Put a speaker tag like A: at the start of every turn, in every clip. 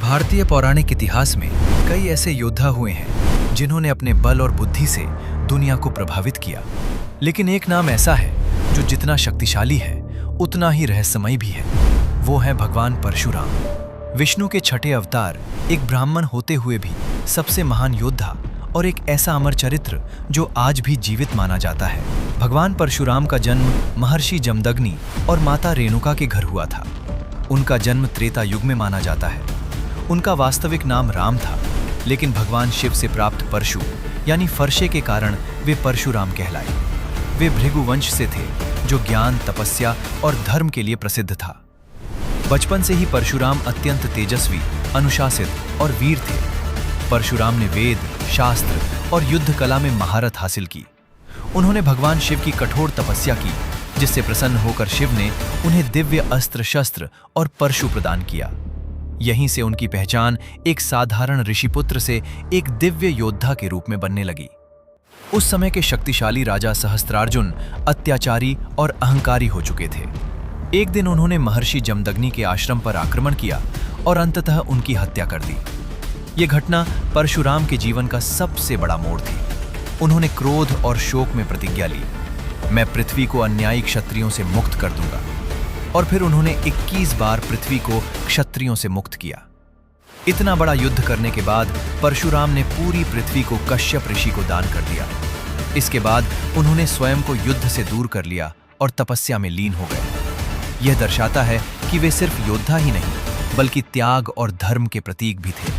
A: भारतीय पौराणिक इतिहास में कई ऐसे योद्धा हुए हैं जिन्होंने अपने बल और बुद्धि से दुनिया को प्रभावित किया। लेकिन एक नाम ऐसा है जो जितना शक्तिशाली है उतना ही रहस्यमय भी है। वो है भगवान परशुराम। विष्णु के छठे अवतार, एक ब्राह्मण होते हुए भी सबसे महान योद्धा और एक ऐसा अमर चरित्र जो आज भी जीवित माना जाता है। भगवान परशुराम का जन्म महर्षि जमदग्नि और माता रेणुका के घर हुआ था। उनका जन्म त्रेता युग में माना जाता है। उनका वास्तविक नाम राम था, लेकिन भगवान शिव से प्राप्त परशु यानी फरशे के कारण वे परशुराम कहलाए। वे भृगु वंश से थे जो ज्ञान, तपस्या और धर्म के लिए प्रसिद्ध था। बचपन से ही परशुराम अत्यंत तेजस्वी, अनुशासित और वीर थे। परशुराम ने वेद, शास्त्र और युद्ध कला में महारत हासिल की। उन्होंने भगवान शिव की कठोर तपस्या की, जिससे प्रसन्न होकर शिव ने उन्हें दिव्य अस्त्र शस्त्र और परशु प्रदान किया। यहीं से उनकी पहचान एक साधारण ऋषिपुत्र से एक दिव्य योद्धा के रूप में बनने लगी। उस समय के शक्तिशाली राजा सहस्त्रार्जुन अत्याचारी और अहंकारी हो चुके थे। एक दिन उन्होंने महर्षि जमदग्नि के आश्रम पर आक्रमण किया और अंततः उनकी हत्या कर दी। ये घटना परशुराम के जीवन का सबसे बड़ा मोड़ थी। उन्होंने क्रोध और शोक में प्रतिज्ञा ली, मैं पृथ्वी को अन्यायी क्षत्रियों से मुक्त कर दूंगा। और फिर उन्होंने 21 बार पृथ्वी को क्षत्रियों से मुक्त किया। इतना बड़ा युद्ध करने के बाद परशुराम ने पूरी पृथ्वी को कश्यप ऋषि को दान कर दिया। इसके बाद उन्होंने स्वयं को युद्ध से दूर कर लिया और तपस्या में लीन हो गए। यह दर्शाता है कि वे सिर्फ योद्धा ही नहीं, बल्कि त्याग और धर्म के प्रतीक भी थे।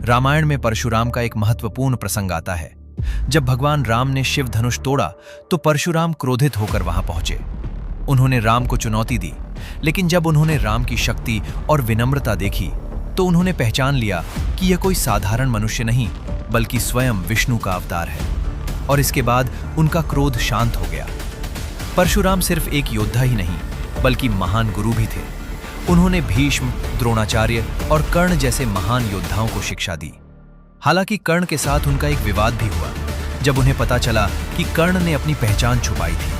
A: रामायण में परशुराम का एक महत्वपूर्ण प्रसंग आता है। जब भगवान राम ने शिव धनुष तोड़ा तो परशुराम क्रोधित होकर वहां पहुंचे। उन्होंने राम को चुनौती दी, लेकिन जब उन्होंने राम की शक्ति और विनम्रता देखी तो उन्होंने पहचान लिया कि यह कोई साधारण मनुष्य नहीं, बल्कि स्वयं विष्णु का अवतार है। और इसके बाद उनका क्रोध शांत हो गया। परशुराम सिर्फ एक योद्धा ही नहीं, बल्कि महान गुरु भी थे। उन्होंने भीष्म, द्रोणाचार्य और कर्ण जैसे महान योद्धाओं को शिक्षा दी। हालांकि कर्ण के साथ उनका एक विवाद भी हुआ, जब उन्हें पता चला कि कर्ण ने अपनी पहचान छुपाई थी।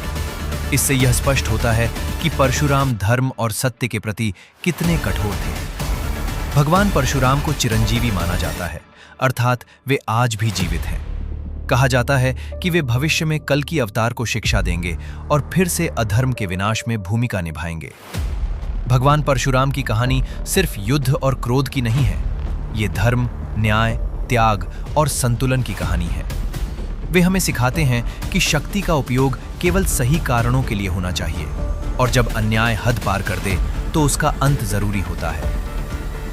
A: इससे यह स्पष्ट होता है कि परशुराम धर्म और सत्य के प्रति कितने कठोर थे। भगवान परशुराम को चिरंजीवी माना जाता है, अर्थात वे आज भी जीवित हैं। कहा जाता है कि वे भविष्य में कल की अवतार को शिक्षा देंगे और फिर से अधर्म के विनाश में भूमिका निभाएंगे। भगवान परशुराम की कहानी सिर्फ युद्ध और क्रोध की नहीं है, ये धर्म, न्याय, त्याग और संतुलन की कहानी है। वे हमें सिखाते हैं कि शक्ति का उपयोग केवल सही कारणों के लिए होना चाहिए, और जब अन्याय हद पार कर दे तो उसका अंत जरूरी होता है।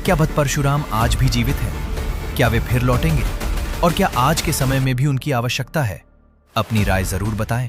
A: क्या परशुराम आज भी जीवित है? क्या वे फिर लौटेंगे? और क्या आज के समय में भी उनकी आवश्यकता है? अपनी राय जरूर बताएं।